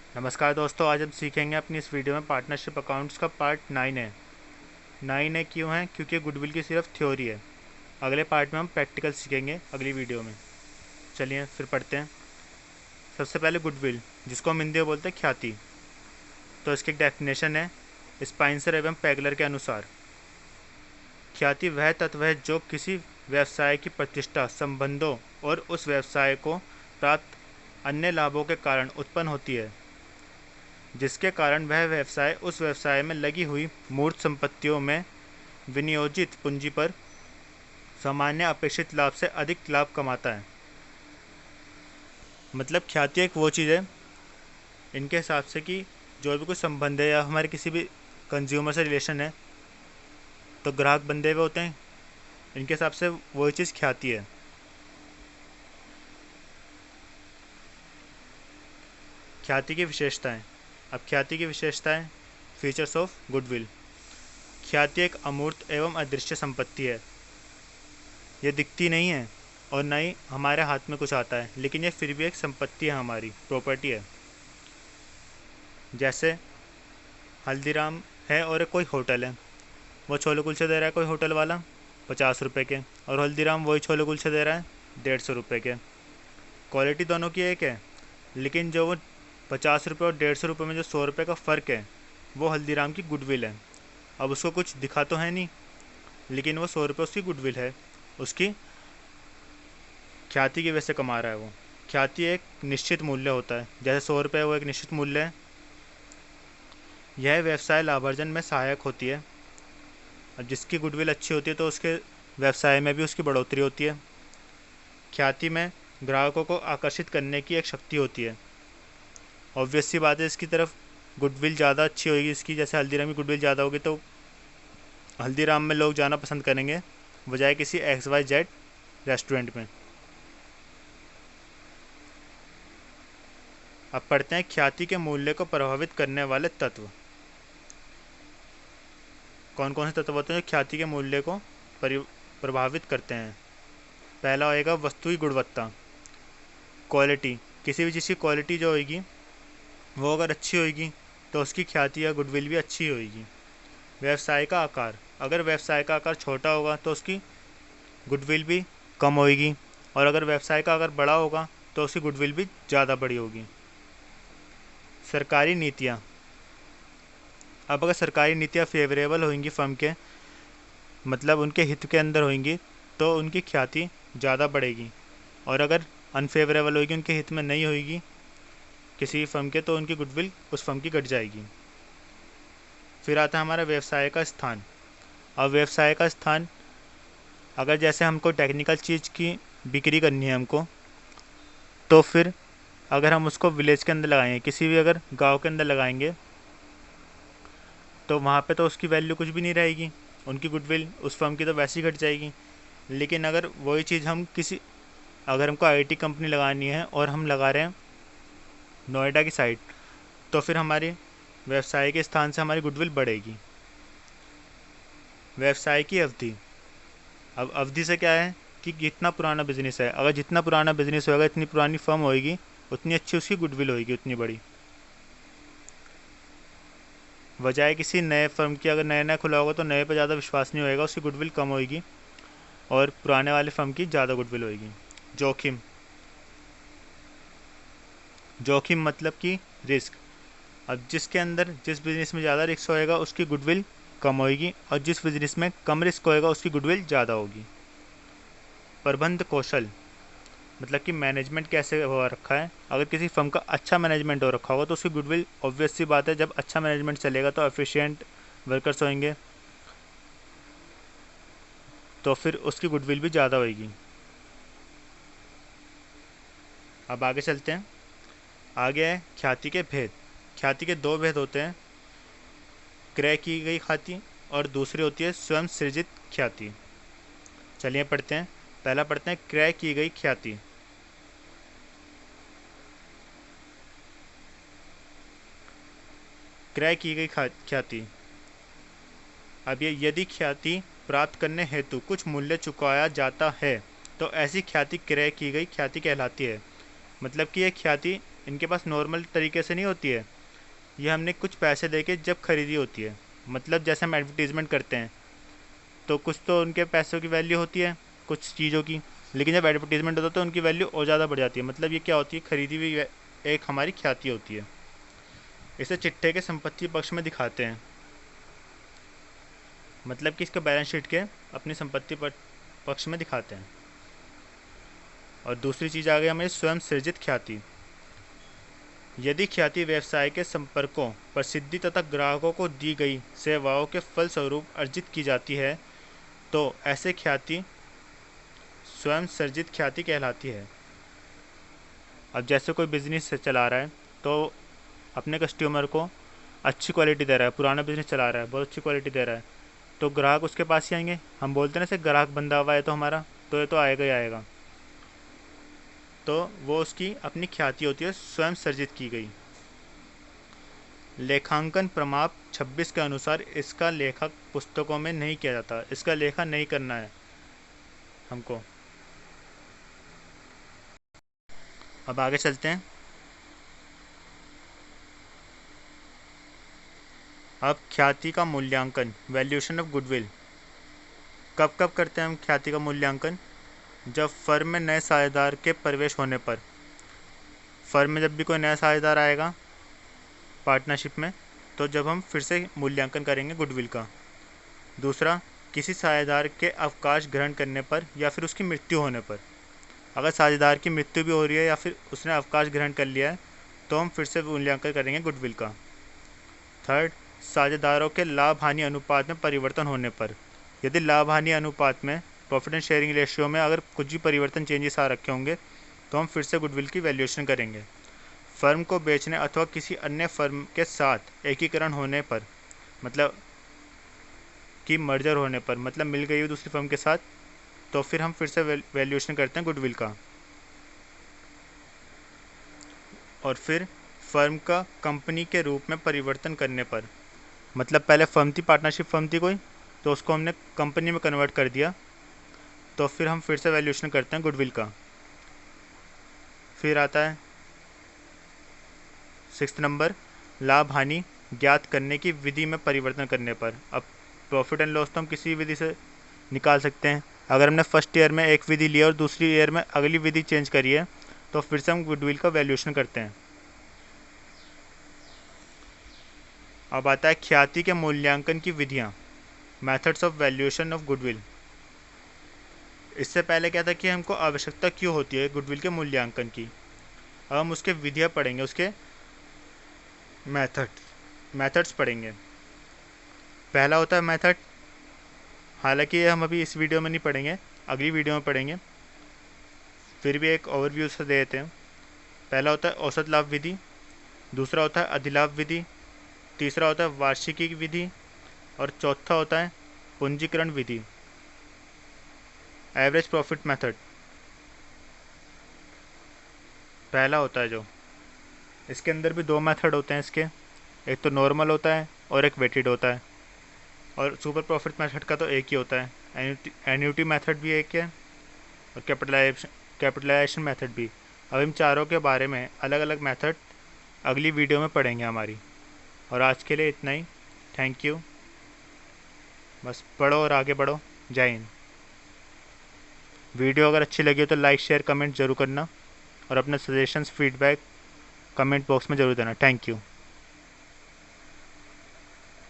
नमस्कार दोस्तों, आज हम सीखेंगे अपनी इस वीडियो में पार्टनरशिप अकाउंट्स का पार्ट 9 है। 9 है क्यों है? क्योंकि गुडविल की सिर्फ थ्योरी है। अगले पार्ट में हम प्रैक्टिकल सीखेंगे अगली वीडियो में। चलिए फिर पढ़ते हैं। सबसे पहले गुडविल, जिसको हम हिंदी में बोलते हैं ख्याति। तो इसकी एक डेफिनेशन है स्पाइंसर एवं पैगलर के अनुसार। ख्याति वह तत्व है जो किसी व्यवसाय की प्रतिष्ठा, संबंधों और उस व्यवसाय को प्राप्त अन्य लाभों के कारण उत्पन्न होती है, जिसके कारण वह व्यवसाय उस व्यवसाय में लगी हुई मूर्त संपत्तियों में विनियोजित पूंजी पर सामान्य अपेक्षित लाभ से अधिक लाभ कमाता है। मतलब ख्याति एक वो चीज़ है इनके हिसाब से कि जो भी कोई संबंध है या हमारे किसी भी कंज्यूमर से रिलेशन है, तो ग्राहक बंधे हुए होते हैं। इनके हिसाब से वही चीज़ ख्याति है। ख्याति की विशेषताएं। अब ख्याति की विशेषताएं, फीचर्स ऑफ गुडविल। ख्याति एक अमूर्त एवं अदृश्य संपत्ति है। ये दिखती नहीं है और ना ही हमारे हाथ में कुछ आता है, लेकिन ये फिर भी एक संपत्ति है, हमारी प्रॉपर्टी है। जैसे हल्दीराम है और कोई होटल है, वो छोले कुलचे दे रहा है कोई होटल वाला 50 रुपये के, और हल्दीराम वही छोले कुलचे दे रहा है 150 रुपये के। क्वालिटी दोनों की एक है, लेकिन जो वो 50 रुपये और 150 रुपये में जो 100 रुपये का फ़र्क है, वो हल्दीराम की गुडविल है। अब उसको कुछ दिखा तो है नहीं, लेकिन वो 100 रुपये उसकी गुडविल है, उसकी ख्याति की वजह से कमा रहा है वो। ख्याति एक निश्चित मूल्य होता है, जैसे 100 रुपये वो एक निश्चित मूल्य है। यह व्यवसाय लाभार्जन में सहायक होती है। अब जिसकी गुडविल अच्छी होती है तो उसके व्यवसाय में भी उसकी बढ़ोतरी होती है। ख्याति में ग्राहकों को आकर्षित करने की एक शक्ति होती है। ऑब्वियस सी बात है, इसकी तरफ गुडविल ज़्यादा अच्छी होगी इसकी, जैसे हल्दीराम की गुडविल ज़्यादा होगी तो हल्दीराम में लोग जाना पसंद करेंगे बजाय किसी XYZ रेस्टोरेंट में। अब पढ़ते हैं ख्याति के मूल्य को प्रभावित करने वाले तत्व। कौन कौन से तत्व होते हैं जो ख्याति के मूल्य को प्रभावित करते हैं? पहला होएगा वस्तु की गुणवत्ता, क्वालिटी। किसी भी चीज़ की क्वालिटी जो होगी वो अगर अच्छी होगी तो उसकी ख्याति या गुडविल भी अच्छी होगी। व्यवसाय का आकार, अगर व्यवसाय का आकार छोटा होगा तो उसकी गुडविल भी कम होगी, और अगर व्यवसाय का आकार बड़ा होगा तो उसकी गुडविल भी ज़्यादा बड़ी होगी। सरकारी नीतियाँ, अब अगर सरकारी नीतियाँ फेवरेबल होंगी फर्म के, मतलब उनके हित के अंदर होंगी, तो उनकी ख्याति ज़्यादा बढ़ेगी, और अगर अनफेवरेबल होगी, उनके हित में नहीं होगी किसी फर्म के, तो उनकी गुडविल उस फर्म की घट जाएगी। फिर आता है हमारा व्यवसाय का स्थान। अब व्यवसाय का स्थान, अगर जैसे हमको टेक्निकल चीज़ की बिक्री करनी है हमको, तो फिर अगर हम उसको विलेज के अंदर लगाएंगे, किसी भी अगर गांव के अंदर लगाएंगे, तो वहाँ पे तो उसकी वैल्यू कुछ भी नहीं रहेगी, उनकी गुडविल उस फर्म की तो वैसे ही घट जाएगी। लेकिन अगर वही चीज़ हम अगर हमको IT कंपनी लगानी है और हम लगा रहे हैं नोएडा की साइड, तो फिर हमारी व्यवसाय के स्थान से हमारी गुडविल बढ़ेगी। व्यवसाय की अवधि, अब अवधि से क्या है कि कितना पुराना बिजनेस है, अगर जितना पुराना बिजनेस होगा, इतनी पुरानी फर्म होगी, उतनी अच्छी उसकी गुडविल होगी, उतनी बड़ी। बजाय किसी नए फर्म की, अगर नया नया खुला होगा तो नए पे ज़्यादा विश्वास नहीं होएगा, उसकी गुडविल कम होगी, और पुराने वाले फर्म की ज़्यादा गुडविल होगी। जोखिम, जोखिम मतलब कि रिस्क। अब जिसके अंदर जिस बिज़नेस में ज़्यादा रिस्क होएगा उसकी गुडविल कम होएगी, और जिस बिज़नेस में कम रिस्क होएगा उसकी गुडविल ज़्यादा होगी। प्रबंध कौशल, मतलब कि मैनेजमेंट कैसे हो रखा है। अगर किसी फर्म का अच्छा मैनेजमेंट हो रखा होगा तो उसकी गुडविल, ऑब्वियस सी बात है, जब अच्छा मैनेजमेंट चलेगा तो एफिशिएंट वर्कर्स होंगे, तो फिर उसकी गुडविल भी ज़्यादा होगी। अब आगे चलते हैं। आगे है ख्याति के भेद। ख्याति के दो भेद होते हैं, क्रय की गई ख्याति और दूसरी होती है स्वयं सृजित ख्याति। चलिए पढ़ते हैं। पहला पढ़ते हैं क्रय की गई ख्याति। क्रय की गई ख्याति, अब ये यदि ख्याति प्राप्त करने हेतु कुछ मूल्य चुकाया जाता है तो ऐसी ख्याति क्रय की गई ख्याति कहलाती है। मतलब कि ये ख्याति इनके पास नॉर्मल तरीके से नहीं होती है, ये हमने कुछ पैसे दे के जब खरीदी होती है। मतलब जैसे हम एडवर्टीज़मेंट करते हैं तो कुछ तो उनके पैसों की वैल्यू होती है कुछ चीज़ों की, लेकिन जब एडवर्टीज़मेंट होता है तो उनकी वैल्यू और ज़्यादा बढ़ जाती है। मतलब ये क्या होती है, खरीदी हुई एक हमारी ख्याति होती है। इसे चिट्ठे के संपत्ति पक्ष में दिखाते हैं, मतलब कि इसके बैलेंस शीट के अपनी संपत्ति पक्ष में दिखाते हैं। और दूसरी चीज़ आ गई हमारी स्वयं सृजित ख्याति। यदि ख्याति व्यवसाय के संपर्कों, प्रसिद्धि तथा ग्राहकों को दी गई सेवाओं के फलस्वरूप अर्जित की जाती है तो ऐसे ख्याति स्वयं सृजित ख्याति कहलाती है। अब जैसे कोई बिजनेस चला रहा है तो अपने कस्टमर को अच्छी क्वालिटी दे रहा है, पुराना बिजनेस चला रहा है, बहुत अच्छी क्वालिटी दे रहा है, तो ग्राहक उसके पास ही आएंगे। हम बोलते हैं ना से ग्राहक बंधा हुआ है तो हमारा, तो ये तो आएगा ही आएगा। तो वो उसकी अपनी ख्याति होती है, स्वयं सृजित की गई। लेखांकन प्रमाप 26 के अनुसार इसका लेखक पुस्तकों में नहीं किया जाता, इसका लेखा नहीं करना है हमको। अब आगे चलते हैं। अब ख्याति का मूल्यांकन, वैल्यूएशन ऑफ गुडविल। कब कब करते हैं हम ख्याति का मूल्यांकन? जब फर्म में नए साझेदार के प्रवेश होने पर। फर्म में जब भी कोई नया साझेदार आएगा पार्टनरशिप में, तो जब हम फिर से मूल्यांकन करेंगे गुडविल का। दूसरा, किसी साझेदार के अवकाश ग्रहण करने पर या फिर उसकी मृत्यु होने पर। अगर साझेदार की मृत्यु भी हो रही है या फिर उसने अवकाश ग्रहण कर लिया है तो हम फिर से मूल्यांकन करेंगे गुडविल का। थर्ड, साझेदारों के लाभ हानि अनुपात में परिवर्तन होने पर। यदि लाभ हानि अनुपात में, प्रॉफिट एंड शेयरिंग रेशियो में अगर कुछ भी परिवर्तन, चेंजेस आ रखे होंगे तो हम फिर से गुडविल की वैल्यूएशन करेंगे। फर्म को बेचने अथवा किसी अन्य फर्म के साथ एकीकरण होने पर, मतलब कि मर्जर होने पर, मतलब मिल गई हो दूसरी फर्म के साथ, तो फिर हम फिर से वैल्यूएशन करते हैं गुडविल का। और फिर फर्म का कंपनी के रूप में परिवर्तन करने पर, मतलब पहले फर्म थी, पार्टनरशिप फर्म थी कोई, तो उसको हमने कंपनी में कन्वर्ट कर दिया, तो फिर हम फिर से वैल्यूएशन करते हैं गुडविल का। फिर आता है 6 नंबर, लाभ हानि ज्ञात करने की विधि में परिवर्तन करने पर। अब प्रॉफिट एंड लॉस तो हम किसी विधि से निकाल सकते हैं। अगर हमने फर्स्ट ईयर में एक विधि ली और दूसरी ईयर में अगली विधि चेंज करी है तो फिर से हम गुडविल का वैल्यूएशन करते हैं। अब आता है ख्याति के मूल्यांकन की विधियाँ, methods of valuation of goodwill. इससे पहले क्या था कि हमको आवश्यकता क्यों होती है गुडविल के मूल्यांकन की। अब हम उसके विधियाँ पढ़ेंगे, उसके मेथड्स पढ़ेंगे। पहला होता है मेथड, हालांकि ये हम अभी इस वीडियो में नहीं पढ़ेंगे, अगली वीडियो में पढ़ेंगे, फिर भी एक ओवरव्यू से दे देते हैं। पहला होता है औसत लाभ विधि, दूसरा होता है अधिलाभ विधि, तीसरा होता है वार्षिकी विधि, और चौथा होता है पूंजीकरण विधि, एवरेज प्रॉफिट मेथड। पहला होता है जो, इसके अंदर भी 2 मेथड होते हैं इसके, एक तो नॉर्मल होता है और एक वेटेड होता है। और सुपर प्रॉफिट मेथड का तो एक ही होता है। एन्यूटी मेथड भी एक है और कैपिटलाइजेशन मेथड भी। अब इन चारों के बारे में अलग अलग मेथड अगली वीडियो में पढ़ेंगे हमारी। और आज के लिए इतना ही, थैंक यू। बस पढ़ो और आगे बढ़ो। जय हिंद। वीडियो अगर अच्छी लगी हो तो लाइक शेयर कमेंट ज़रूर करना और अपने सजेशंस फीडबैक कमेंट बॉक्स में ज़रूर देना। Thank you.